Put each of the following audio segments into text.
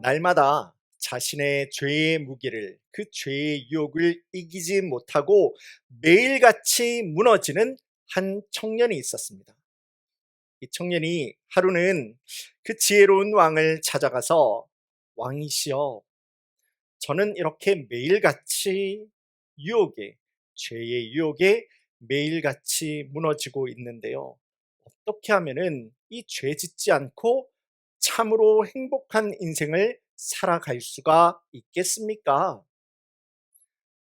날마다 자신의 죄의 무게를, 그 죄의 유혹을 이기지 못하고 매일같이 무너지는 한 청년이 있었습니다. 이 청년이 하루는 그 지혜로운 왕을 찾아가서, 왕이시여, 저는 이렇게 매일같이 유혹에, 죄의 유혹에 매일같이 무너지고 있는데요, 어떻게 하면은 이 죄 짓지 않고 참으로 행복한 인생을 살아갈 수가 있겠습니까?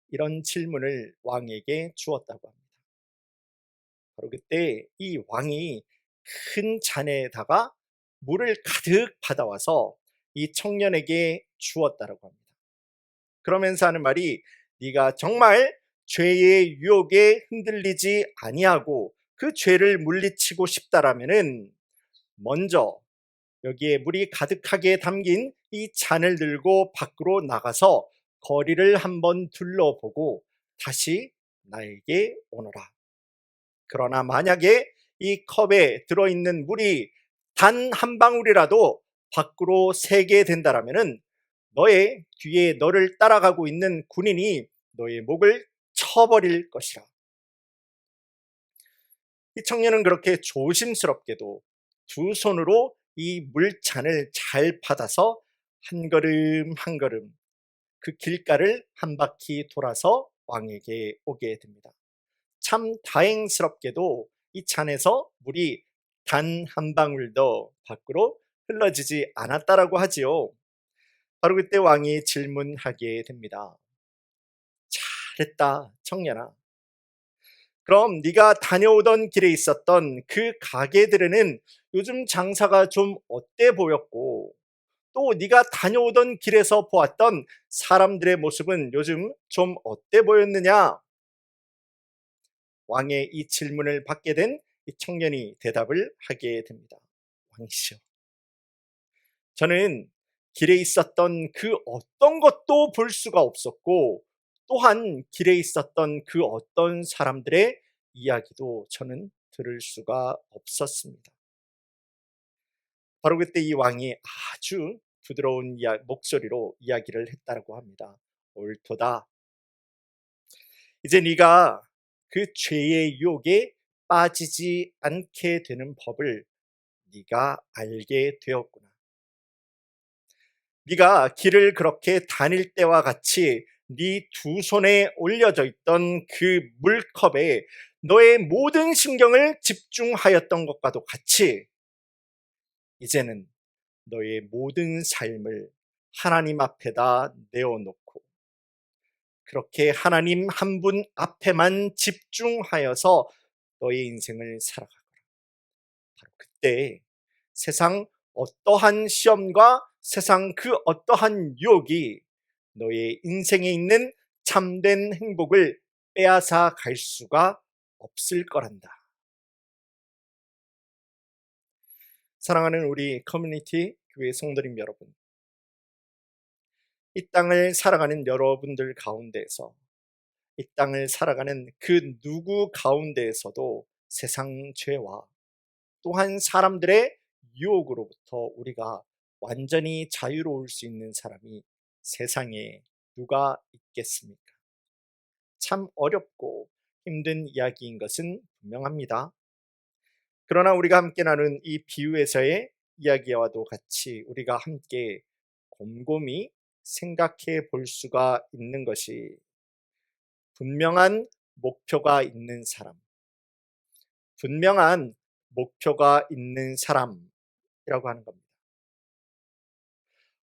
이런 질문을 왕에게 주었다고 합니다. 바로 그때 이 왕이 큰 잔에다가 물을 가득 받아와서 이 청년에게 주었다고 합니다. 그러면서 하는 말이, 네가 정말 죄의 유혹에 흔들리지 아니하고 그 죄를 물리치고 싶다라면은 먼저 여기에 물이 가득하게 담긴 이 잔을 들고 밖으로 나가서 거리를 한번 둘러보고 다시 나에게 오너라. 그러나 만약에 이 컵에 들어있는 물이 단 한 방울이라도 밖으로 새게 된다라면은 너의 뒤에 너를 따라가고 있는 군인이 너의 목을 쳐버릴 것이라. 이 청년은 그렇게 조심스럽게도 두 손으로 이 물잔을 잘 받아서 한 걸음 한 걸음 그 길가를 한 바퀴 돌아서 왕에게 오게 됩니다. 참 다행스럽게도 이 잔에서 물이 단 한 방울도 밖으로 흘러지지 않았다라고 하지요. 바로 그때 왕이 질문하게 됩니다. 잘했다, 청년아. 그럼 네가 다녀오던 길에 있었던 그 가게들에는 요즘 장사가 좀 어때 보였고, 또 네가 다녀오던 길에서 보았던 사람들의 모습은 요즘 좀 어때 보였느냐? 왕의 이 질문을 받게 된 이 청년이 대답을 하게 됩니다. 왕이시여, 저는 길에 있었던 그 어떤 것도 볼 수가 없었고, 또한 길에 있었던 그 어떤 사람들의 이야기도 저는 들을 수가 없었습니다. 바로 그때 이 왕이 아주 부드러운 목소리로 이야기를 했다고 합니다. 옳도다. 이제 네가 그 죄의 유혹에 빠지지 않게 되는 법을 네가 알게 되었구나. 네가 길을 그렇게 다닐 때와 같이 네 두 손에 올려져 있던 그 물컵에 너의 모든 신경을 집중하였던 것과도 같이, 이제는 너의 모든 삶을 하나님 앞에다 내어놓고 그렇게 하나님 한 분 앞에만 집중하여서 너의 인생을 살아가거라. 바로 그때 세상 어떠한 시험과 세상 그 어떠한 유혹이 너의 인생에 있는 참된 행복을 빼앗아 갈 수가 없을 거란다. 사랑하는 우리 커뮤니티 교회 성도님 여러분, 이 땅을 살아가는 여러분들 가운데에서, 이 땅을 살아가는 그 누구 가운데에서도 세상 죄와 또한 사람들의 유혹으로부터 우리가 완전히 자유로울 수 있는 사람이 세상에 누가 있겠습니까? 참 어렵고 힘든 이야기인 것은 분명합니다. 그러나 우리가 함께 나눈 이 비유에서의 이야기와도 같이 우리가 함께 곰곰이 생각해 볼 수가 있는 것이, 분명한 목표가 있는 사람, 분명한 목표가 있는 사람이라고 하는 겁니다.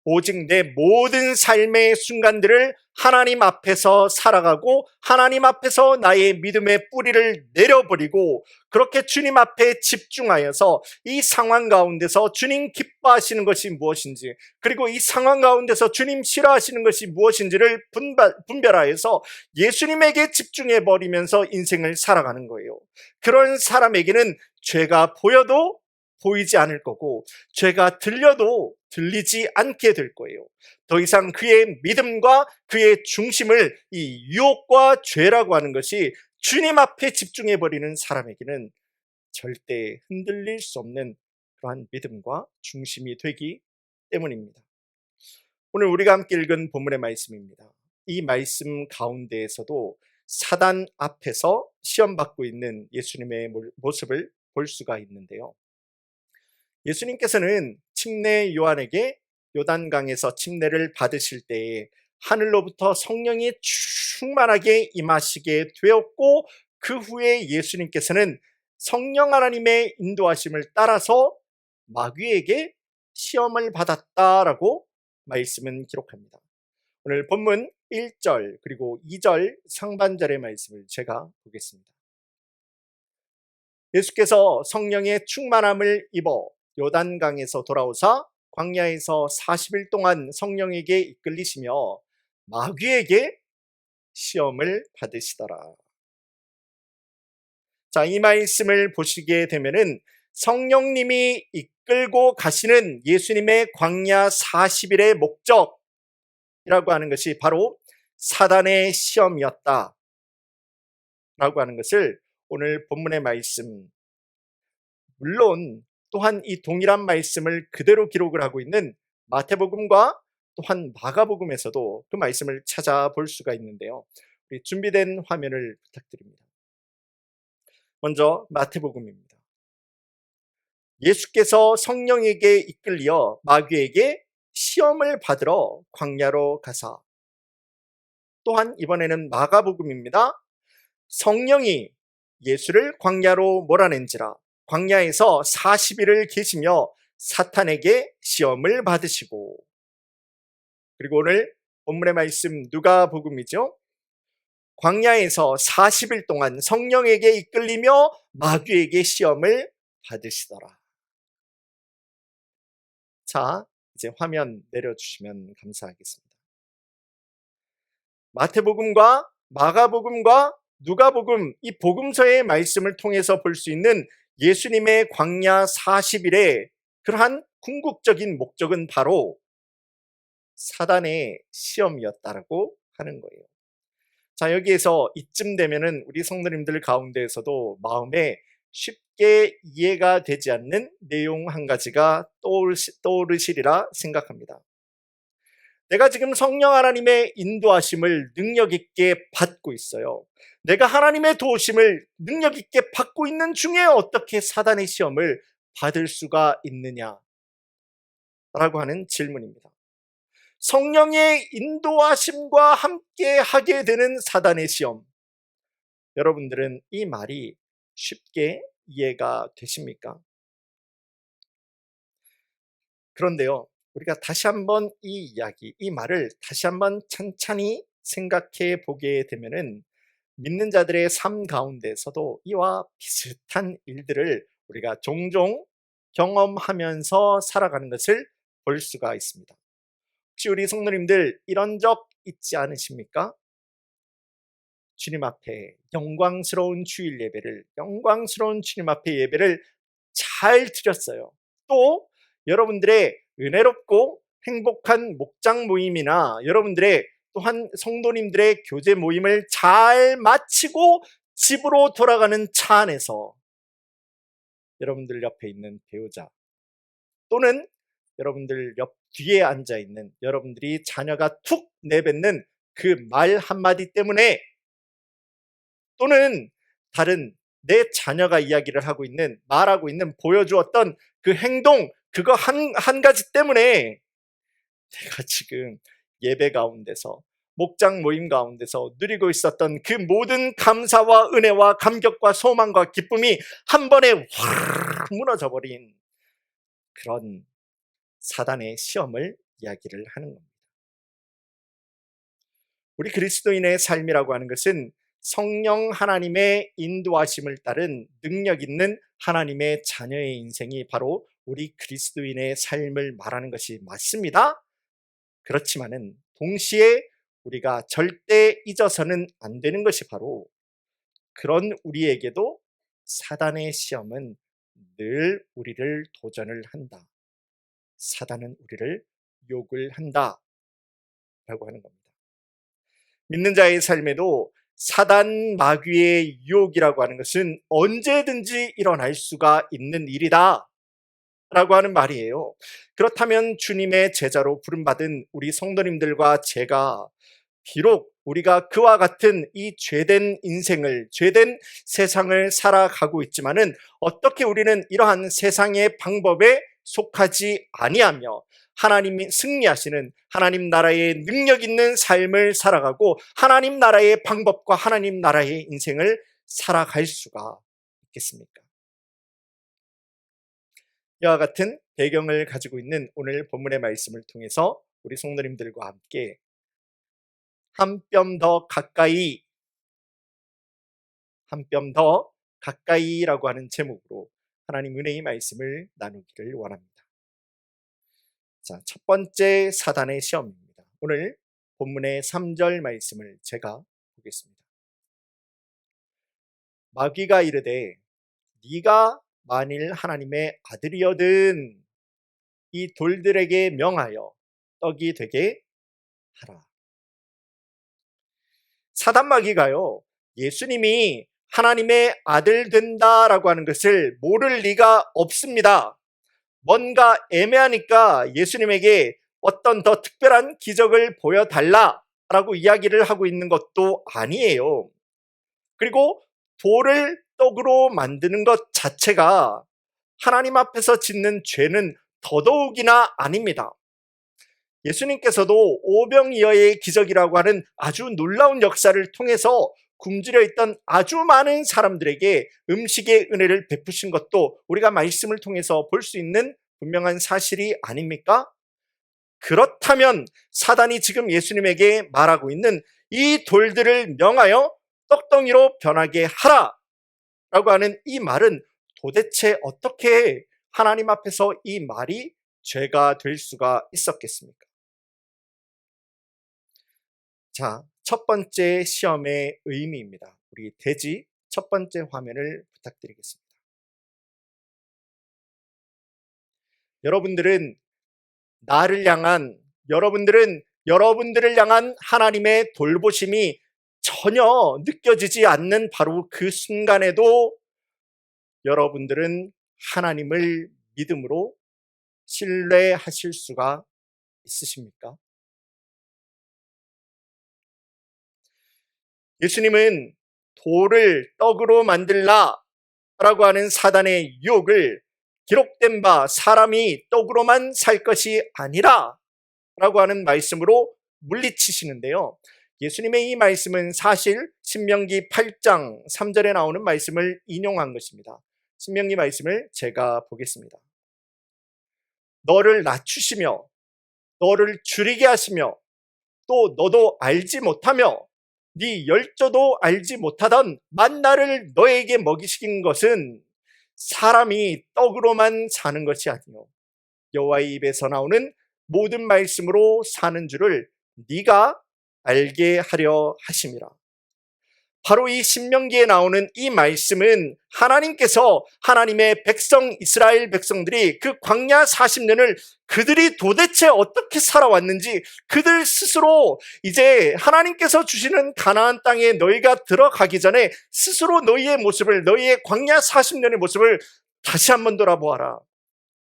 오직 내 모든 삶의 순간들을 하나님 앞에서 살아가고 하나님 앞에서 나의 믿음의 뿌리를 내려버리고 그렇게 주님 앞에 집중하여서 이 상황 가운데서 주님 기뻐하시는 것이 무엇인지, 그리고 이 상황 가운데서 주님 싫어하시는 것이 무엇인지를 분별하여서 예수님에게 집중해버리면서 인생을 살아가는 거예요. 그런 사람에게는 죄가 보여도 보이지 않을 거고, 죄가 들려도 들리지 않게 될 거예요. 더 이상 그의 믿음과 그의 중심을 이 유혹과 죄라고 하는 것이 주님 앞에 집중해버리는 사람에게는 절대 흔들릴 수 없는 그러한 믿음과 중심이 되기 때문입니다. 오늘 우리가 함께 읽은 본문의 말씀입니다. 이 말씀 가운데에서도 사단 앞에서 시험받고 있는 예수님의 모습을 볼 수가 있는데요. 예수님께서는 침례 요한에게 요단강에서 침례를 받으실 때에 하늘로부터 성령이 충만하게 임하시게 되었고, 그 후에 예수님께서는 성령 하나님의 인도하심을 따라서 마귀에게 시험을 받았다라고 말씀은 기록합니다. 오늘 본문 1절 그리고 2절 상반절의 말씀을 제가 보겠습니다. 예수께서 성령의 충만함을 입어 요단강에서 돌아오사 광야에서 40일 동안 성령에게 이끌리시며 마귀에게 시험을 받으시더라. 자, 이 말씀을 보시게 되면은 성령님이 이끌고 가시는 예수님의 광야 40일의 목적이라고 하는 것이 바로 사단의 시험이었다 라고 하는 것을 오늘 본문의 말씀, 물론 또한 이 동일한 말씀을 그대로 기록을 하고 있는 마태복음과 또한 마가복음에서도 그 말씀을 찾아볼 수가 있는데요. 우리 준비된 화면을 부탁드립니다. 먼저 마태복음입니다. 예수께서 성령에게 이끌려 마귀에게 시험을 받으러 광야로 가사. 또한 이번에는 마가복음입니다. 성령이 예수를 광야로 몰아낸지라 광야에서 40일을 계시며 사탄에게 시험을 받으시고, 그리고 오늘 본문의 말씀 누가복음이죠. 광야에서 40일 동안 성령에게 이끌리며 마귀에게 시험을 받으시더라. 자, 이제 화면 내려주시면 감사하겠습니다. 마태복음과 마가복음과 누가복음, 이 복음서의 말씀을 통해서 볼 수 있는 예수님의 광야 40일의 그러한 궁극적인 목적은 바로 사단의 시험이었다라고 하는 거예요. 자, 여기에서 이쯤 되면은 우리 성도님들 가운데에서도 마음에 쉽게 이해가 되지 않는 내용 한 가지가 떠오르시리라 생각합니다. 내가 지금 성령 하나님의 인도하심을 능력 있게 받고 있어요. 내가 하나님의 도우심을 능력 있게 받고 있는 중에 어떻게 사단의 시험을 받을 수가 있느냐? 라고 하는 질문입니다. 성령의 인도하심과 함께 하게 되는 사단의 시험. 여러분들은 이 말이 쉽게 이해가 되십니까? 그런데요, 우리가 다시 한번 이 이야기, 이 말을 다시 한번 찬찬히 생각해 보게 되면은 믿는 자들의 삶 가운데서도 이와 비슷한 일들을 우리가 종종 경험하면서 살아가는 것을 볼 수가 있습니다. 혹시 우리 성도님들 이런 적 있지 않으십니까? 주님 앞에 영광스러운 주일 예배를, 영광스러운 주님 앞에 예배를 잘 드렸어요. 또 여러분들의 은혜롭고 행복한 목장 모임이나 여러분들의 또한 성도님들의 교제 모임을 잘 마치고 집으로 돌아가는 차 안에서 여러분들 옆에 있는 배우자 또는 여러분들 옆 뒤에 앉아 있는 여러분들이 자녀가 툭 내뱉는 그 말 한마디 때문에, 또는 다른 내 자녀가 이야기를 하고 있는, 말하고 있는, 보여주었던 그 행동, 그거 한 가지 때문에 내가 지금 예배 가운데서, 목장 모임 가운데서 누리고 있었던 그 모든 감사와 은혜와 감격과 소망과 기쁨이 한 번에 확 무너져 버린 그런 사단의 시험을 이야기를 하는 겁니다. 우리 그리스도인의 삶이라고 하는 것은 성령 하나님의 인도하심을 따른 능력 있는 하나님의 자녀의 인생이 바로 우리 그리스도인의 삶을 말하는 것이 맞습니다. 그렇지만은 동시에 우리가 절대 잊어서는 안 되는 것이 바로 그런 우리에게도 사단의 시험은 늘 우리를 도전을 한다. 사단은 우리를 욕을 한다 라고 하는 겁니다. 믿는 자의 삶에도 사단 마귀의 유혹이라고 하는 것은 언제든지 일어날 수가 있는 일이다 라고 하는 말이에요. 그렇다면 주님의 제자로 부름받은 우리 성도님들과 제가 비록 우리가 그와 같은 이 죄된 인생을, 죄된 세상을 살아가고 있지만은 어떻게 우리는 이러한 세상의 방법에 속하지 아니하며 하나님이 승리하시는 하나님 나라의 능력 있는 삶을 살아가고 하나님 나라의 방법과 하나님 나라의 인생을 살아갈 수가 있겠습니까? 이와 같은 배경을 가지고 있는 오늘 본문의 말씀을 통해서 우리 성도님들과 함께 한 뼘 더 가까이, 한 뼘 더 가까이라고 하는 제목으로 하나님 은혜의 말씀을 나누기를 원합니다. 자, 첫 번째 사단의 시험입니다. 오늘 본문의 3절 말씀을 제가 보겠습니다. 마귀가 이르되 네가 만일 하나님의 아들이여든 이 돌들에게 명하여 떡이 되게 하라. 사단 마귀가요, 예수님이 하나님의 아들 된다라고 하는 것을 모를 리가 없습니다. 뭔가 애매하니까 예수님에게 어떤 더 특별한 기적을 보여달라라고 이야기를 하고 있는 것도 아니에요. 그리고 돌을 떡으로 만드는 것 자체가 하나님 앞에서 짓는 죄는 더더욱이나 아닙니다. 예수님께서도 오병이어의 기적이라고 하는 아주 놀라운 역사를 통해서 굶주려 있던 아주 많은 사람들에게 음식의 은혜를 베푸신 것도 우리가 말씀을 통해서 볼 수 있는 분명한 사실이 아닙니까? 그렇다면 사단이 지금 예수님에게 말하고 있는 이 돌들을 명하여 떡덩이로 변하게 하라 라고 하는 이 말은 도대체 어떻게 하나님 앞에서 이 말이 죄가 될 수가 있었겠습니까? 자, 첫 번째 시험의 의미입니다. 우리 대지 첫 번째 화면을 부탁드리겠습니다. 여러분들은 여러분들을 향한 하나님의 돌보심이 전혀 느껴지지 않는 바로 그 순간에도 여러분들은 하나님을 믿음으로 신뢰하실 수가 있으십니까? 예수님은 돌을 떡으로 만들라 라고 하는 사단의 유혹을 기록된 바 사람이 떡으로만 살 것이 아니라 라고 하는 말씀으로 물리치시는데요. 예수님의 이 말씀은 사실 신명기 8장 3절에 나오는 말씀을 인용한 것입니다. 신명기 말씀을 제가 보겠습니다. 너를 낮추시며 너를 줄이게 하시며 또 너도 알지 못하며 네 열조도 알지 못하던 만나를 너에게 먹이신 것은 사람이 떡으로만 사는 것이 아니요 여호와의 입에서 나오는 모든 말씀으로 사는 줄을 네가 알게 하려 하심이라. 바로 이 신명기에 나오는 이 말씀은 하나님께서 하나님의 백성 이스라엘 백성들이 그 광야 40년을 그들이 도대체 어떻게 살아왔는지 그들 스스로 이제 하나님께서 주시는 가나안 땅에 너희가 들어가기 전에 스스로 너희의 모습을, 너희의 광야 40년의 모습을 다시 한번 돌아보아라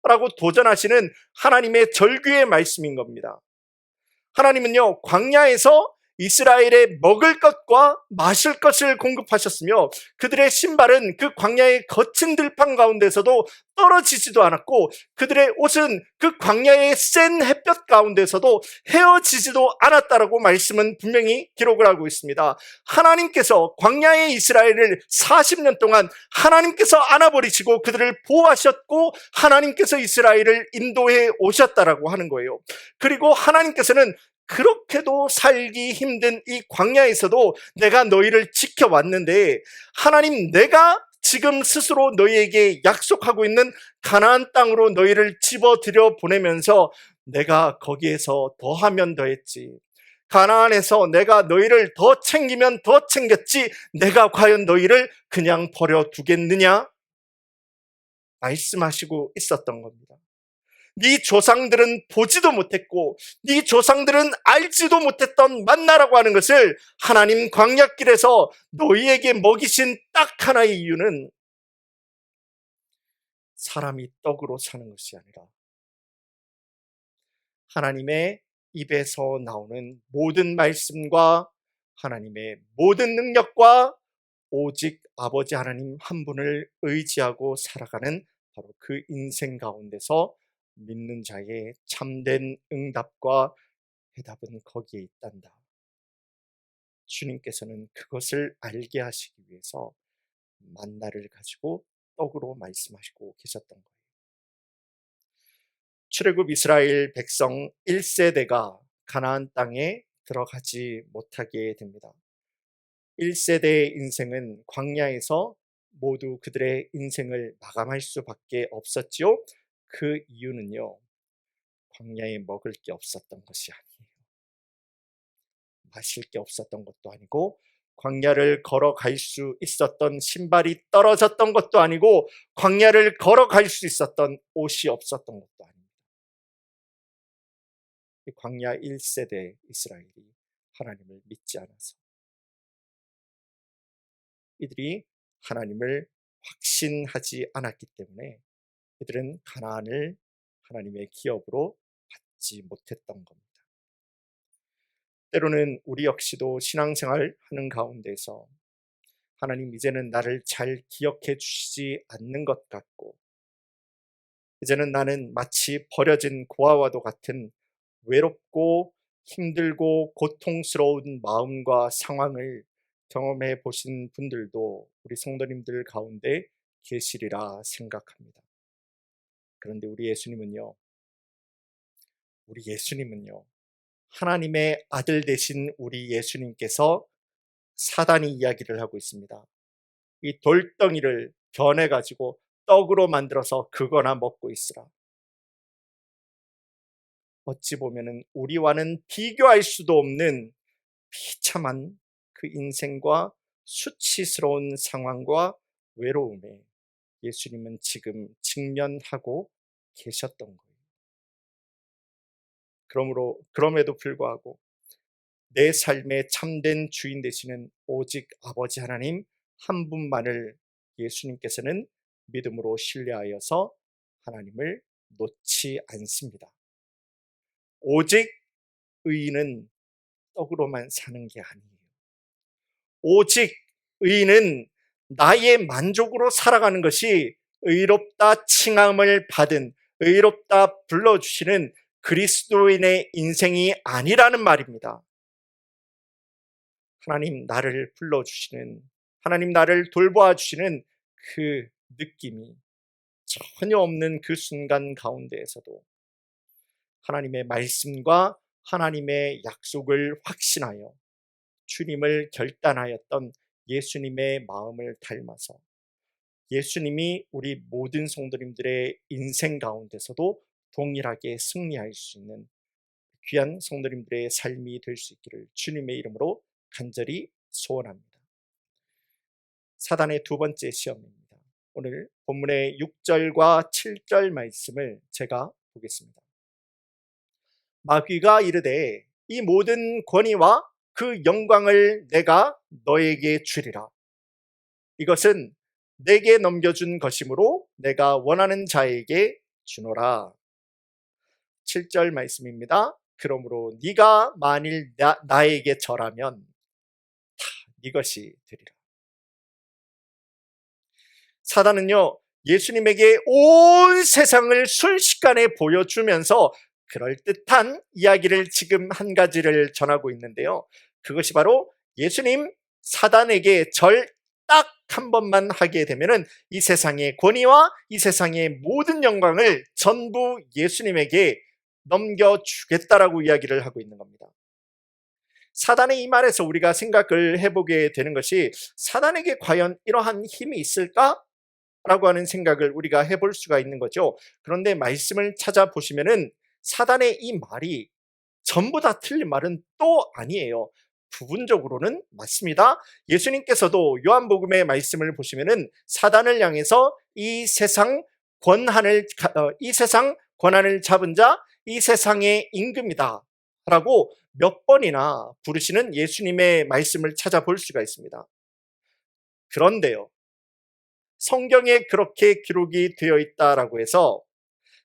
라고 도전하시는 하나님의 절규의 말씀인 겁니다. 하나님은요, 광야에서 이스라엘의 먹을 것과 마실 것을 공급하셨으며 그들의 신발은 그 광야의 거친 들판 가운데서도 떨어지지도 않았고 그들의 옷은 그 광야의 센 햇볕 가운데서도 헤어지지도 않았다라고 말씀은 분명히 기록을 하고 있습니다. 하나님께서 광야의 이스라엘을 40년 동안 하나님께서 안아버리시고 그들을 보호하셨고 하나님께서 이스라엘을 인도해 오셨다라고 하는 거예요. 그리고 하나님께서는 그렇게도 살기 힘든 이 광야에서도 내가 너희를 지켜왔는데 하나님 내가 지금 스스로 너희에게 약속하고 있는 가나안 땅으로 너희를 집어들여 보내면서 내가 거기에서 더하면 더했지. 가나안에서 내가 너희를 더 챙기면 더 챙겼지 내가 과연 너희를 그냥 버려두겠느냐? 말씀하시고 있었던 겁니다. 네 조상들은 보지도 못했고 네 조상들은 알지도 못했던 만나라고 하는 것을 하나님 광야길에서 너희에게 먹이신 딱 하나의 이유는 사람이 떡으로 사는 것이 아니라 하나님의 입에서 나오는 모든 말씀과 하나님의 모든 능력과 오직 아버지 하나님 한 분을 의지하고 살아가는 바로 그 인생 가운데서 믿는 자의 참된 응답과 해답은 거기에 있단다. 주님께서는 그것을 알게 하시기 위해서 만나를 가지고 떡으로 말씀하시고 계셨던 거예요. 출애굽 이스라엘 백성 1세대가 가나안 땅에 들어가지 못하게 됩니다. 1세대의 인생은 광야에서 모두 그들의 인생을 마감할 수밖에 없었지요. 그 이유는요, 광야에 먹을 게 없었던 것이 아니에요. 마실 게 없었던 것도 아니고, 광야를 걸어갈 수 있었던 신발이 떨어졌던 것도 아니고, 광야를 걸어갈 수 있었던 옷이 없었던 것도 아닙니다. 광야 1세대 이스라엘이 하나님을 믿지 않아서, 이들이 하나님을 확신하지 않았기 때문에 이들은 가나안을 하나님의 기업으로 받지 못했던 겁니다. 때로는 우리 역시도 신앙생활 하는 가운데서 하나님, 이제는 나를 잘 기억해 주시지 않는 것 같고, 이제는 나는 마치 버려진 고아와도 같은 외롭고 힘들고 고통스러운 마음과 상황을 경험해 보신 분들도 우리 성도님들 가운데 계시리라 생각합니다. 그런데 우리 예수님은요, 하나님의 아들 되신 우리 예수님께서 사단이 이야기를 하고 있습니다. 이 돌덩이를 변해가지고 떡으로 만들어서 그거나 먹고 있으라. 어찌 보면은 우리와는 비교할 수도 없는 비참한 그 인생과 수치스러운 상황과 외로움에 예수님은 지금 직면하고 계셨던 거예요. 그럼에도 불구하고 내 삶의 참된 주인 되시는 오직 아버지 하나님 한 분만을 예수님께서는 믿음으로 신뢰하여서 하나님을 놓지 않습니다. 오직 의인은 떡으로만 사는 게 아니에요. 오직 의인은 나의 만족으로 살아가는 것이 의롭다 칭함을 받은, 의롭다 불러주시는 그리스도인의 인생이 아니라는 말입니다. 하나님 나를 불러주시는, 하나님 나를 돌보아 주시는 그 느낌이 전혀 없는 그 순간 가운데에서도 하나님의 말씀과 하나님의 약속을 확신하여 주님을 결단하였던 예수님의 마음을 닮아서 예수님이 우리 모든 성도님들의 인생 가운데서도 동일하게 승리할 수 있는 귀한 성도님들의 삶이 될 수 있기를 주님의 이름으로 간절히 소원합니다. 사단의 두 번째 시험입니다. 오늘 본문의 6절과 7절 말씀을 제가 보겠습니다. 마귀가 이르되 이 모든 권위와 그 영광을 내가 너에게 주리라. 이것은 내게 넘겨준 것이므로 내가 원하는 자에게 주노라. 7절 말씀입니다. 그러므로 네가 만일 나에게 절하면 다 네 것이 되리라. 사단은요, 예수님에게 온 세상을 순식간에 보여주면서 그럴듯한 이야기를 지금 한 가지를 전하고 있는데요. 그것이 바로 예수님 사단에게 절 딱 한 번만 하게 되면은 이 세상의 권위와 이 세상의 모든 영광을 전부 예수님에게 넘겨주겠다라고 이야기를 하고 있는 겁니다. 사단의 이 말에서 우리가 생각을 해보게 되는 것이, 사단에게 과연 이러한 힘이 있을까? 라고 하는 생각을 우리가 해볼 수가 있는 거죠. 그런데 말씀을 찾아보시면은 사단의 이 말이 전부 다 틀린 말은 또 아니에요. 부분적으로는 맞습니다. 예수님께서도 요한복음의 말씀을 보시면은 사단을 향해서 이 세상 권한을 잡은 자, 이 세상의 임금이다 라고 몇 번이나 부르시는 예수님의 말씀을 찾아볼 수가 있습니다. 그런데요, 성경에 그렇게 기록이 되어 있다라고 해서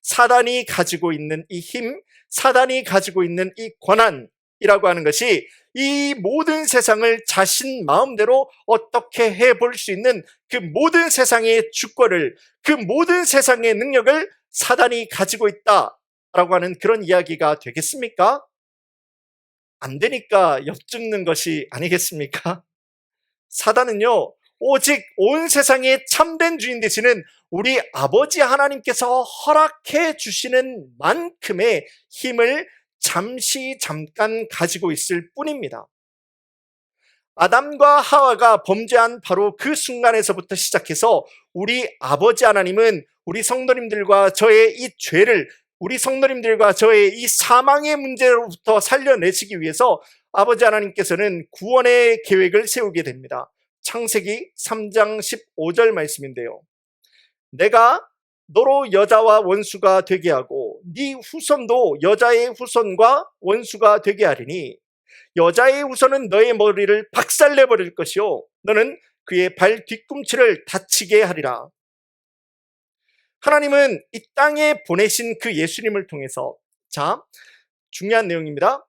사단이 가지고 있는 이 힘, 사단이 가지고 있는 이 권한이라고 하는 것이 이 모든 세상을 자신 마음대로 어떻게 해볼 수 있는 그 모든 세상의 주권을, 그 모든 세상의 능력을 사단이 가지고 있다라고 하는 그런 이야기가 되겠습니까? 안 되니까 엿듣는 것이 아니겠습니까? 사단은요, 오직 온 세상의 참된 주인 되시는 우리 아버지 하나님께서 허락해 주시는 만큼의 힘을 잠깐 가지고 있을 뿐입니다. 아담과 하와가 범죄한 바로 그 순간에서부터 시작해서 우리 아버지 하나님은 우리 성도님들과 저의 이 죄를, 우리 성도님들과 저의 이 사망의 문제로부터 살려내시기 위해서 아버지 하나님께서는 구원의 계획을 세우게 됩니다. 창세기 3장 15절 말씀인데요. 내가 너로 여자와 원수가 되게 하고 네 후손도 여자의 후손과 원수가 되게 하리니 여자의 후손은 너의 머리를 박살내버릴 것이요 너는 그의 발 뒤꿈치를 다치게 하리라. 하나님은 이 땅에 보내신 그 예수님을 통해서, 자, 중요한 내용입니다.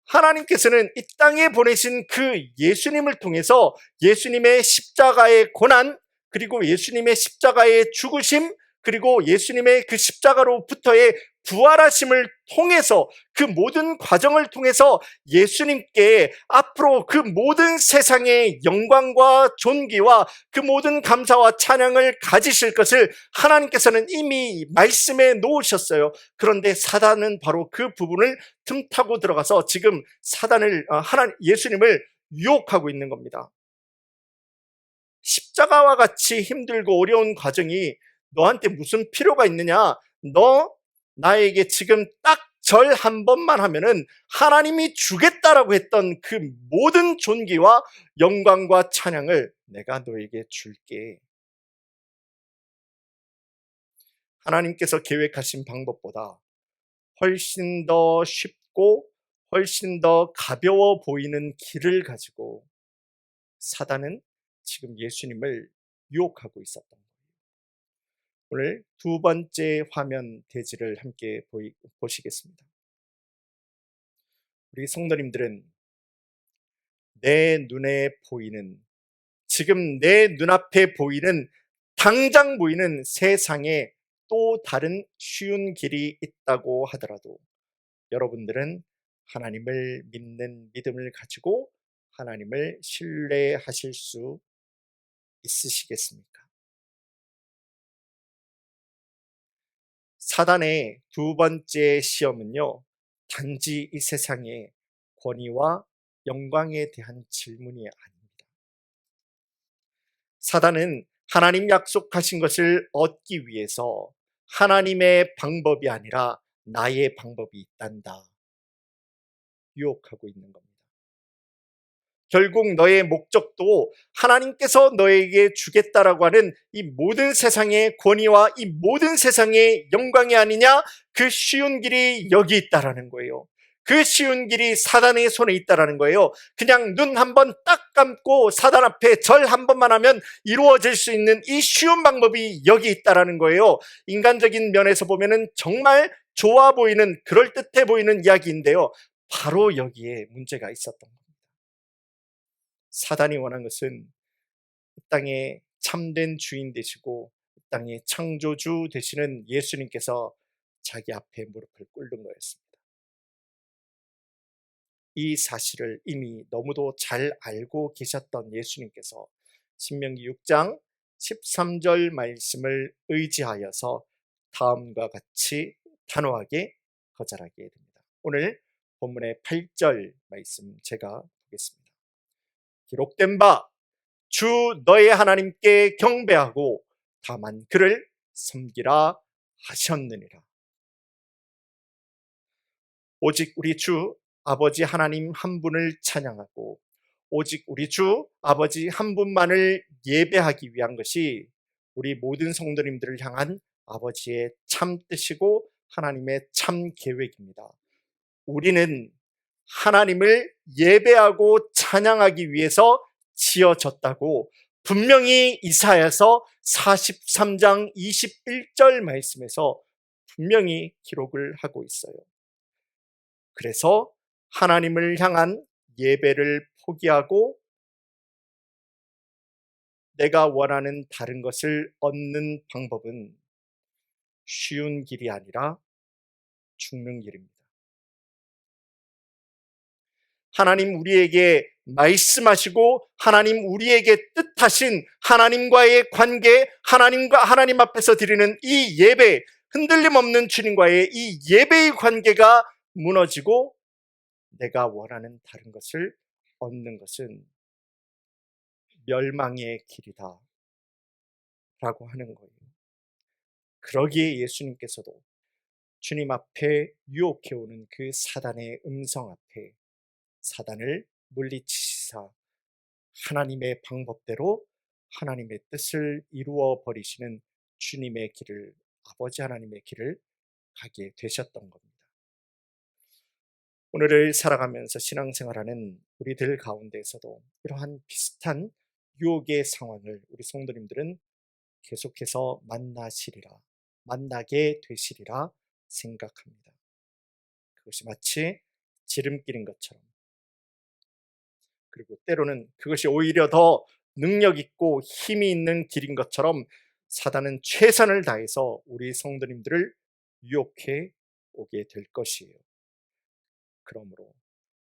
하나님께서는 이 땅에 보내신 그 예수님을 통해서 예수님의 십자가의 고난, 그리고 예수님의 십자가의 죽으심, 그리고 예수님의 그 십자가로부터의 부활하심을 통해서, 그 모든 과정을 통해서 예수님께 앞으로 그 모든 세상의 영광과 존귀와 그 모든 감사와 찬양을 가지실 것을 하나님께서는 이미 말씀해 놓으셨어요. 그런데 사단은 바로 그 부분을 틈타고 들어가서 지금 예수님을 유혹하고 있는 겁니다. 십자가와 같이 힘들고 어려운 과정이 너한테 무슨 필요가 있느냐? 너 나에게 지금 딱 절 한 번만 하면은 하나님이 주겠다라고 했던 그 모든 존귀와 영광과 찬양을 내가 너에게 줄게. 하나님께서 계획하신 방법보다 훨씬 더 쉽고 훨씬 더 가벼워 보이는 길을 가지고 사단은 지금 예수님을 유혹하고 있었던 거예요. 오늘 두 번째 화면 대지를 함께 보시겠습니다. 우리 성도님들은 내 눈에 보이는, 지금 내 눈앞에 보이는, 당장 보이는 세상에 또 다른 쉬운 길이 있다고 하더라도 여러분들은 하나님을 믿는 믿음을 가지고 하나님을 신뢰하실 수 있으시겠습니까? 사단의 두 번째 시험은요, 단지 이 세상의 권위와 영광에 대한 질문이 아닙니다. 사단은 하나님 약속하신 것을 얻기 위해서 하나님의 방법이 아니라 나의 방법이 있단다 유혹하고 있는 겁니다. 결국 너의 목적도 하나님께서 너에게 주겠다라고 하는 이 모든 세상의 권위와 이 모든 세상의 영광이 아니냐? 그 쉬운 길이 여기 있다라는 거예요. 그 쉬운 길이 사단의 손에 있다라는 거예요. 그냥 눈 한번 딱 감고 사단 앞에 절 한 번만 하면 이루어질 수 있는 이 쉬운 방법이 여기 있다라는 거예요. 인간적인 면에서 보면은 정말 좋아 보이는, 그럴듯해 보이는 이야기인데요. 바로 여기에 문제가 있었던 거예요. 사단이 원한 것은 이 땅의 참된 주인 되시고 이 땅의 창조주 되시는 예수님께서 자기 앞에 무릎을 꿇는 거였습니다. 이 사실을 이미 너무도 잘 알고 계셨던 예수님께서 신명기 6장 13절 말씀을 의지하여서 다음과 같이 단호하게 거절하게 됩니다. 오늘 본문의 8절 말씀 제가 보겠습니다. 기록된 바 주 너의 하나님께 경배하고 다만 그를 섬기라 하셨느니라. 오직 우리 주 아버지 하나님 한 분을 찬양하고 오직 우리 주 아버지 한 분만을 예배하기 위한 것이 우리 모든 성도님들을 향한 아버지의 참 뜻이고 하나님의 참 계획입니다. 우리는 하나님을 예배하고 찬양하기 위해서 지어졌다고, 분명히 이사야서 43장 21절 말씀에서 분명히 기록을 하고 있어요. 그래서 하나님을 향한 예배를 포기하고 내가 원하는 다른 것을 얻는 방법은 쉬운 길이 아니라 죽는 길입니다. 하나님 우리에게 말씀하시고 하나님 우리에게 뜻하신 하나님과의 관계, 하나님과 하나님 앞에서 드리는 이 예배, 흔들림 없는 주님과의 이 예배의 관계가 무너지고 내가 원하는 다른 것을 얻는 것은 멸망의 길이다 라고 하는 거예요. 그러기에 예수님께서도 주님 앞에 유혹해오는 그 사단의 음성 앞에 사단을 물리치시사 하나님의 방법대로 하나님의 뜻을 이루어 버리시는 주님의 길을, 아버지 하나님의 길을 가게 되셨던 겁니다. 오늘을 살아가면서 신앙생활하는 우리들 가운데에서도 이러한 비슷한 유혹의 상황을 우리 성도님들은 계속해서 만나게 되시리라 생각합니다. 그것이 마치 지름길인 것처럼, 그리고 때로는 그것이 오히려 더 능력 있고 힘이 있는 길인 것처럼 사단은 최선을 다해서 우리 성도님들을 유혹해 오게 될 것이에요. 그러므로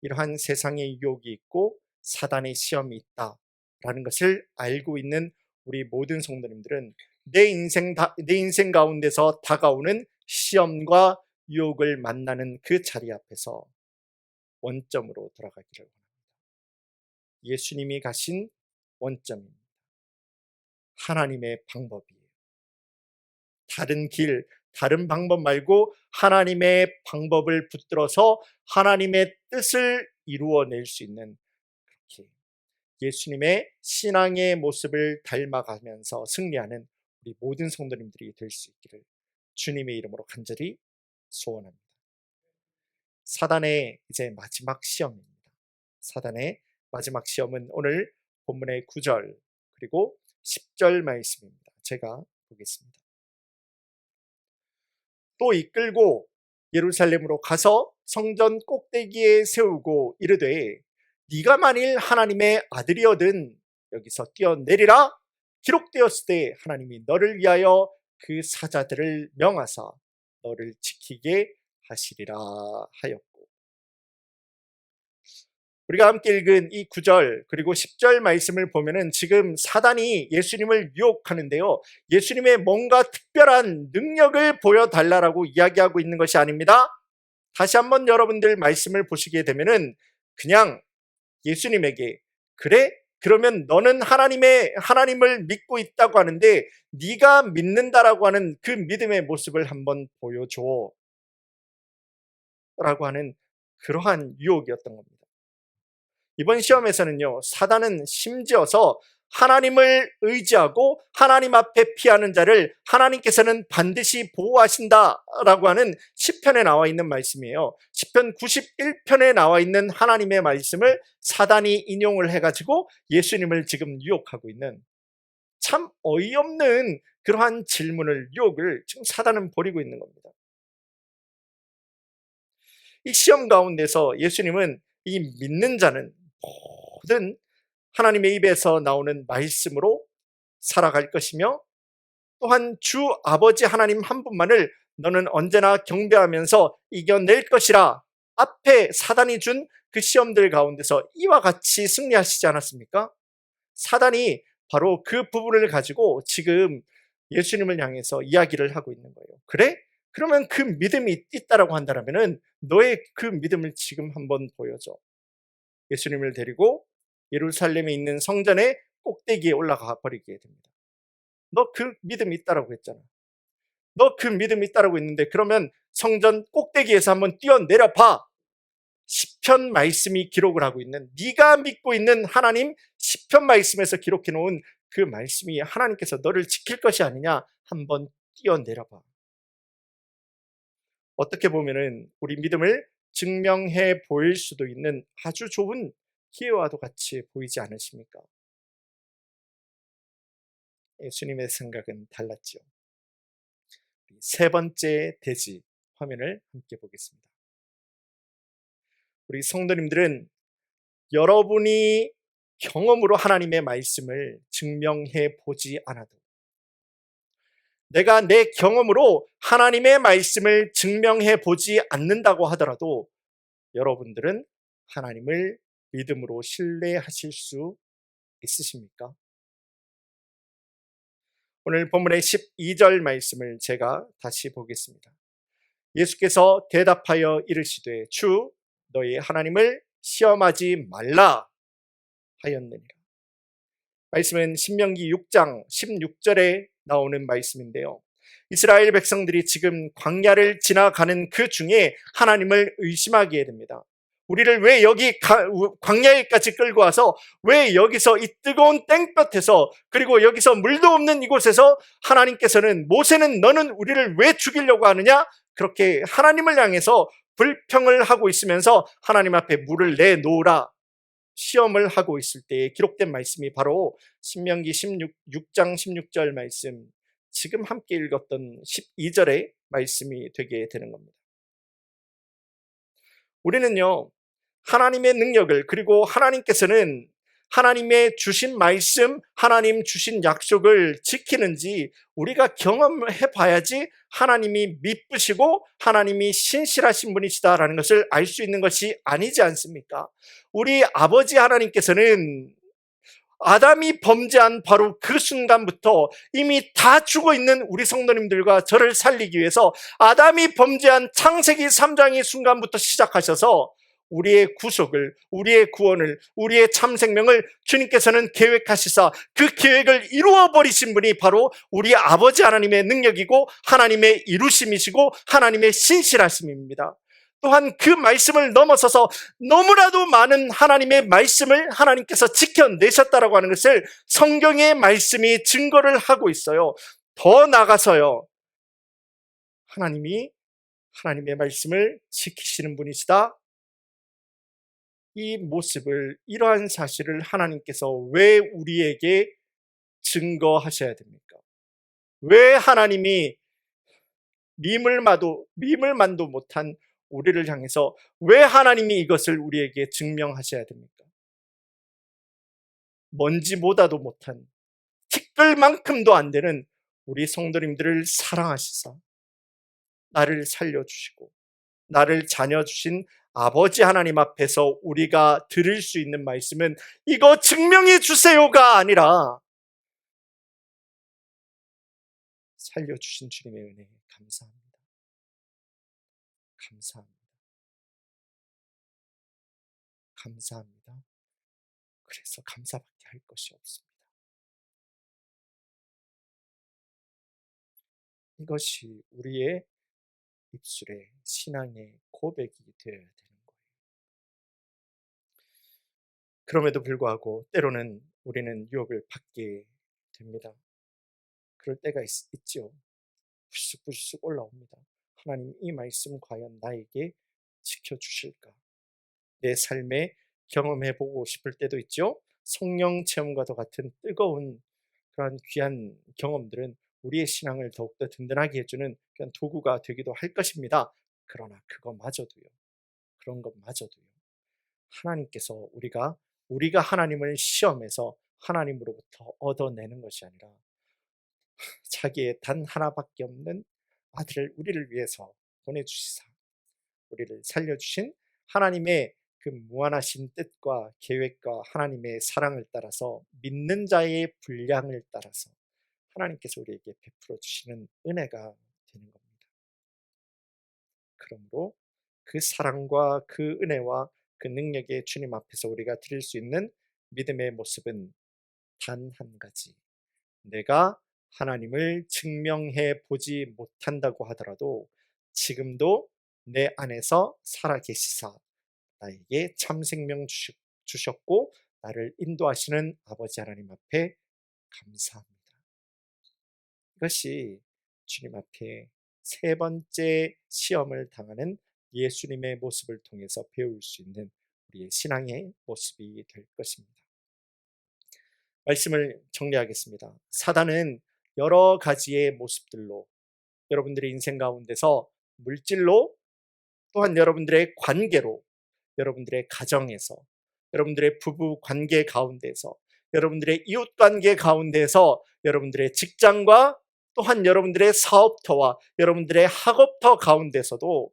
이러한 세상의 유혹이 있고 사단의 시험이 있다라는 것을 알고 있는 우리 모든 성도님들은 내 인생 가운데서 다가오는 시험과 유혹을 만나는 그 자리 앞에서 원점으로 돌아가기를 원합니다. 예수님이 가신 원점입니다. 하나님의 방법이에요. 다른 길, 다른 방법 말고 하나님의 방법을 붙들어서 하나님의 뜻을 이루어낼 수 있는, 그렇게 예수님의 신앙의 모습을 닮아가면서 승리하는 우리 모든 성도님들이 될 수 있기를 주님의 이름으로 간절히 소원합니다. 사단의 이제 마지막 시험입니다. 사단의 마지막 시험은 오늘 본문의 9절 그리고 10절 말씀입니다. 제가 보겠습니다. 또 이끌고 예루살렘으로 가서 성전 꼭대기에 세우고 이르되 네가 만일 하나님의 아들이거든 여기서 뛰어내리라. 기록되었을 때 하나님이 너를 위하여 그 사자들을 명하사 너를 지키게 하시리라 하였고, 우리가 함께 읽은 이 9절 그리고 10절 말씀을 보면은 지금 사단이 예수님을 유혹하는데요, 예수님의 뭔가 특별한 능력을 보여달라고 이야기하고 있는 것이 아닙니다. 다시 한번 여러분들 말씀을 보시게 되면은 그냥 예수님에게 그래? 그러면 너는 하나님을 믿고 있다고 하는데 네가 믿는다라고 하는 그 믿음의 모습을 한번 보여줘 라고 하는 그러한 유혹이었던 겁니다. 이번 시험에서는요, 사단은 심지어서 하나님을 의지하고 하나님 앞에 피하는 자를 하나님께서는 반드시 보호하신다라고 하는 시편에 나와 있는 말씀이에요. 시편 91편에 나와 있는 하나님의 말씀을 사단이 인용을 해가지고 예수님을 지금 유혹하고 있는, 참 어이없는 그러한 질문을, 유혹을 지금 사단은 벌이고 있는 겁니다. 이 시험 가운데서 예수님은 이 믿는 자는 모든 하나님의 입에서 나오는 말씀으로 살아갈 것이며, 또한 주 아버지 하나님 한 분만을 너는 언제나 경배하면서 이겨낼 것이라, 앞에 사단이 준 그 시험들 가운데서 이와 같이 승리하시지 않았습니까? 사단이 바로 그 부분을 가지고 지금 예수님을 향해서 이야기를 하고 있는 거예요. 그래? 그러면 그 믿음이 있다라고 한다면 너의 그 믿음을 지금 한번 보여줘. 예수님을 데리고 예루살렘에 있는 성전의 꼭대기에 올라가 버리게 됩니다. 너 그 믿음이 있다라고 했잖아. 너 그 믿음이 있다라고 했는데 그러면 성전 꼭대기에서 한번 뛰어내려 봐. 시편 말씀이 기록을 하고 있는, 네가 믿고 있는 하나님 시편 말씀에서 기록해 놓은 그 말씀이 하나님께서 너를 지킬 것이 아니냐, 한번 뛰어내려 봐. 어떻게 보면은 우리 믿음을 증명해 보일 수도 있는 아주 좋은 기회와도 같이 보이지 않으십니까? 예수님의 생각은 달랐지요. 세 번째 대지 화면을 함께 보겠습니다. 우리 성도님들은 여러분이 경험으로 하나님의 말씀을 증명해 보지 않아도, 내가 내 경험으로 하나님의 말씀을 증명해 보지 않는다고 하더라도 여러분들은 하나님을 믿음으로 신뢰하실 수 있으십니까? 오늘 본문의 12절 말씀을 제가 다시 보겠습니다. 예수께서 대답하여 이르시되 주 너희 하나님을 시험하지 말라 하였느니라. 말씀은 신명기 6장 16절에 나오는 말씀인데요. 이스라엘 백성들이 지금 광야를 지나가는 그 중에 하나님을 의심하게 됩니다. 우리를 왜 여기 광야에까지 끌고 와서, 왜 여기서 이 뜨거운 땡볕에서, 그리고 여기서 물도 없는 이곳에서 하나님께서는, 모세는 너는 우리를 왜 죽이려고 하느냐, 그렇게 하나님을 향해서 불평을 하고 있으면서 하나님 앞에 물을 내놓으라 시험을 하고 있을 때에 기록된 말씀이 바로 신명기 6장 16절 말씀, 지금 함께 읽었던 12절의 말씀이 되게 되는 겁니다. 우리는요, 하나님의 능력을, 그리고 하나님께서는 하나님의 주신 말씀, 하나님 주신 약속을 지키는지 우리가 경험해 봐야지 하나님이 믿으시고 하나님이 신실하신 분이시다라는 것을 알 수 있는 것이 아니지 않습니까? 우리 아버지 하나님께서는 아담이 범죄한 바로 그 순간부터 이미 다 죽어 있는 우리 성도님들과 저를 살리기 위해서 아담이 범죄한 창세기 3장의 순간부터 시작하셔서 우리의 구속을, 우리의 구원을, 우리의 참 생명을 주님께서는 계획하시사 그 계획을 이루어 버리신 분이 바로 우리 아버지 하나님의 능력이고 하나님의 이루심이시고 하나님의 신실하심입니다. 또한 그 말씀을 넘어서서 너무나도 많은 하나님의 말씀을 하나님께서 지켜내셨다라고 하는 것을 성경의 말씀이 증거를 하고 있어요. 더 나아가서요, 하나님이 하나님의 말씀을 지키시는 분이시다, 이 모습을, 이러한 사실을 하나님께서 왜 우리에게 증거하셔야 됩니까? 왜 하나님이 미물만도 못한 우리를 향해서 왜 하나님이 이것을 우리에게 증명하셔야 됩니까? 먼지보다도 못한, 티끌만큼도 안 되는 우리 성도님들을 사랑하시사 나를 살려주시고 나를 자녀 주신 아버지 하나님 앞에서 우리가 들을 수 있는 말씀은 이거 증명해 주세요가 아니라 살려주신 주님의 은혜에 감사합니다. 감사합니다. 감사합니다. 그래서 감사밖에 할 것이 없습니다. 이것이 우리의 입술에 신앙의 고백이 되어야 되는 거예요. 그럼에도 불구하고 때로는 우리는 유혹을 받게 됩니다. 그럴 때가 있죠. 불쑥불쑥 올라옵니다. 하나님, 이 말씀 과연 나에게 지켜주실까? 내 삶에 경험해보고 싶을 때도 있죠. 성령 체험과도 같은 뜨거운 그런 귀한 경험들은 우리의 신앙을 더욱더 든든하게 해주는 그런 도구가 되기도 할 것입니다. 그러나 그런 것마저도요, 하나님께서 우리가 하나님을 시험해서 하나님으로부터 얻어내는 것이 아니라 자기의 단 하나밖에 없는 아들을 우리를 위해서 보내주시사 우리를 살려주신 하나님의 그 무한하신 뜻과 계획과 하나님의 사랑을 따라서, 믿는 자의 분량을 따라서 하나님께서 우리에게 베풀어 주시는 은혜가 되는 겁니다. 그러므로 그 사랑과 그 은혜와 그 능력의 주님 앞에서 우리가 드릴 수 있는 믿음의 모습은 단 한 가지, 내가 하나님을 증명해 보지 못한다고 하더라도 지금도 내 안에서 살아계시사 나에게 참 생명 주셨고 나를 인도하시는 아버지 하나님 앞에 감사합니다. 이것이 주님 앞에 세 번째 시험을 당하는 예수님의 모습을 통해서 배울 수 있는 우리의 신앙의 모습이 될 것입니다. 말씀을 정리하겠습니다. 사단은 여러 가지의 모습들로 여러분들의 인생 가운데서 물질로, 또한 여러분들의 관계로, 여러분들의 가정에서, 여러분들의 부부 관계 가운데서, 여러분들의 이웃 관계 가운데서, 여러분들의 직장과 또한 여러분들의 사업터와 여러분들의 학업터 가운데서도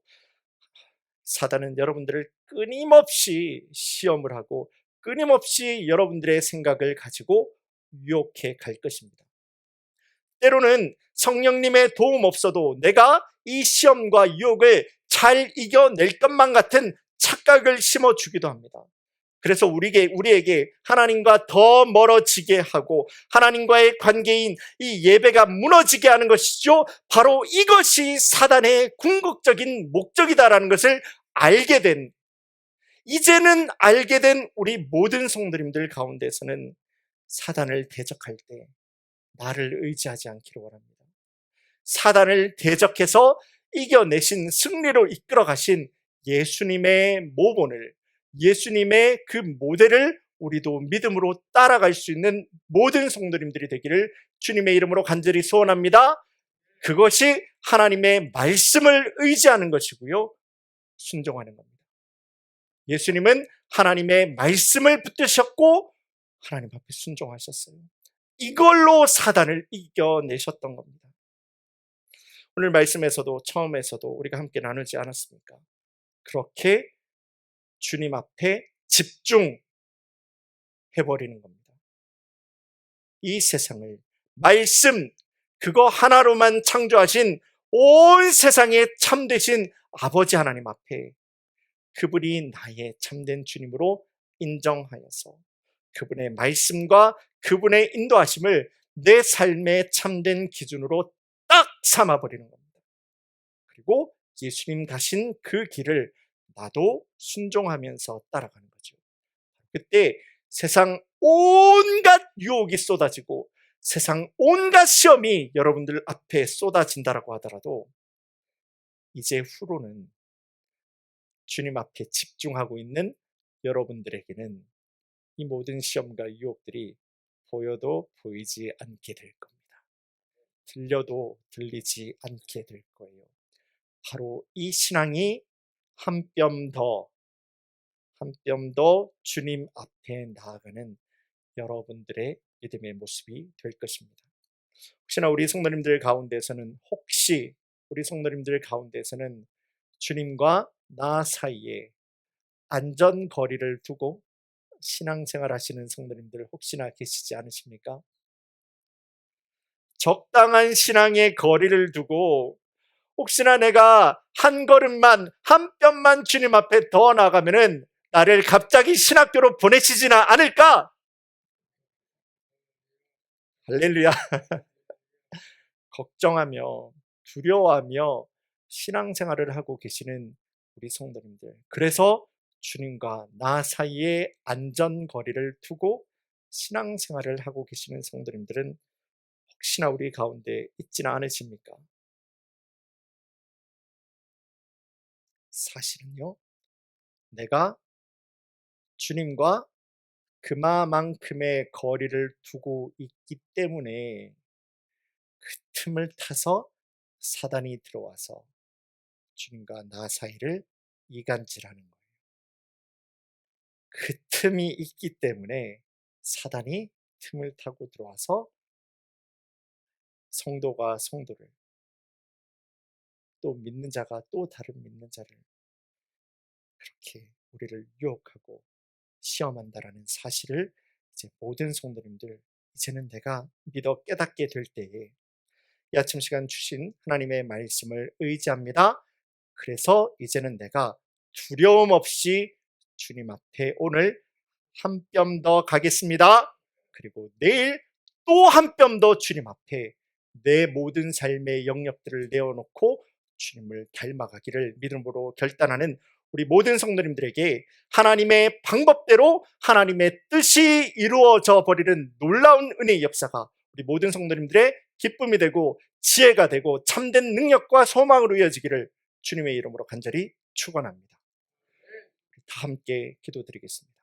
사단은 여러분들을 끊임없이 시험을 하고 끊임없이 여러분들의 생각을 가지고 유혹해 갈 것입니다. 때로는 성령님의 도움 없어도 내가 이 시험과 유혹을 잘 이겨낼 것만 같은 착각을 심어주기도 합니다. 그래서 우리에게 하나님과 더 멀어지게 하고 하나님과의 관계인 이 예배가 무너지게 하는 것이죠. 바로 이것이 사단의 궁극적인 목적이다라는 것을 이제는 알게 된 우리 모든 성도님들 가운데서는 사단을 대적할 때 나를 의지하지 않기를 원합니다. 사단을 대적해서 이겨내신, 승리로 이끌어 가신 예수님의 모본을, 예수님의 그 모델을 우리도 믿음으로 따라갈 수 있는 모든 성도님들이 되기를 주님의 이름으로 간절히 소원합니다. 그것이 하나님의 말씀을 의지하는 것이고요, 순종하는 겁니다. 예수님은 하나님의 말씀을 붙드셨고 하나님 앞에 순종하셨어요. 이걸로 사단을 이겨내셨던 겁니다. 오늘 말씀에서도 처음에서도 우리가 함께 나누지 않았습니까? 그렇게 주님 앞에 집중해버리는 겁니다. 이 세상을 말씀, 그거 하나로만 창조하신 온 세상의 참되신 아버지 하나님 앞에 그분이 나의 참된 주님으로 인정하여서 그분의 말씀과 그분의 인도하심을 내 삶의 참된 기준으로 딱 삼아버리는 겁니다. 그리고 예수님 가신 그 길을 나도 순종하면서 따라가는 거죠. 그때 세상 온갖 유혹이 쏟아지고 세상 온갖 시험이 여러분들 앞에 쏟아진다라고 하더라도 이제 후로는 주님 앞에 집중하고 있는 여러분들에게는 이 모든 시험과 유혹들이 보여도 보이지 않게 될 겁니다. 들려도 들리지 않게 될 거예요. 바로 이 신앙이 한 뼘 더 주님 앞에 나아가는 여러분들의 믿음의 모습이 될 것입니다. 혹시나 우리 성도님들 가운데서는 주님과 나 사이에 안전거리를 두고 신앙생활 하시는 성도님들 혹시나 계시지 않으십니까? 적당한 신앙의 거리를 두고 혹시나 내가 한 걸음만, 한 뼘만 주님 앞에 더 나가면은 나를 갑자기 신학교로 보내시지는 않을까? 할렐루야. 걱정하며 두려워하며 신앙생활을 하고 계시는 우리 성도님들, 그래서 주님과 나 사이에 안전거리를 두고 신앙생활을 하고 계시는 성도님들은 혹시나 우리 가운데 있지는 않으십니까? 사실은요, 내가 주님과 그마만큼의 거리를 두고 있기 때문에 그 틈을 타서 사단이 들어와서 주님과 나 사이를 이간질하는 거예요. 그 틈이 있기 때문에 사단이 틈을 타고 들어와서 성도가 성도를, 또 믿는 자가 또 다른 믿는 자를 그렇게 우리를 유혹하고 시험한다라는 사실을 이제 모든 성도님들, 이제는 내가 믿어 깨닫게 될 때에 이 아침 시간 주신 하나님의 말씀을 의지합니다. 그래서 이제는 내가 두려움 없이 주님 앞에 오늘 한 뼘 더 가겠습니다. 그리고 내일 또 한 뼘 더 주님 앞에 내 모든 삶의 영역들을 내어놓고 주님을 닮아가기를 믿음으로 결단하는 우리 모든 성도님들에게 하나님의 방법대로 하나님의 뜻이 이루어져 버리는 놀라운 은혜의 역사가 우리 모든 성도님들의 기쁨이 되고 지혜가 되고 참된 능력과 소망으로 이어지기를 주님의 이름으로 간절히 축원합니다. 다 함께 기도드리겠습니다.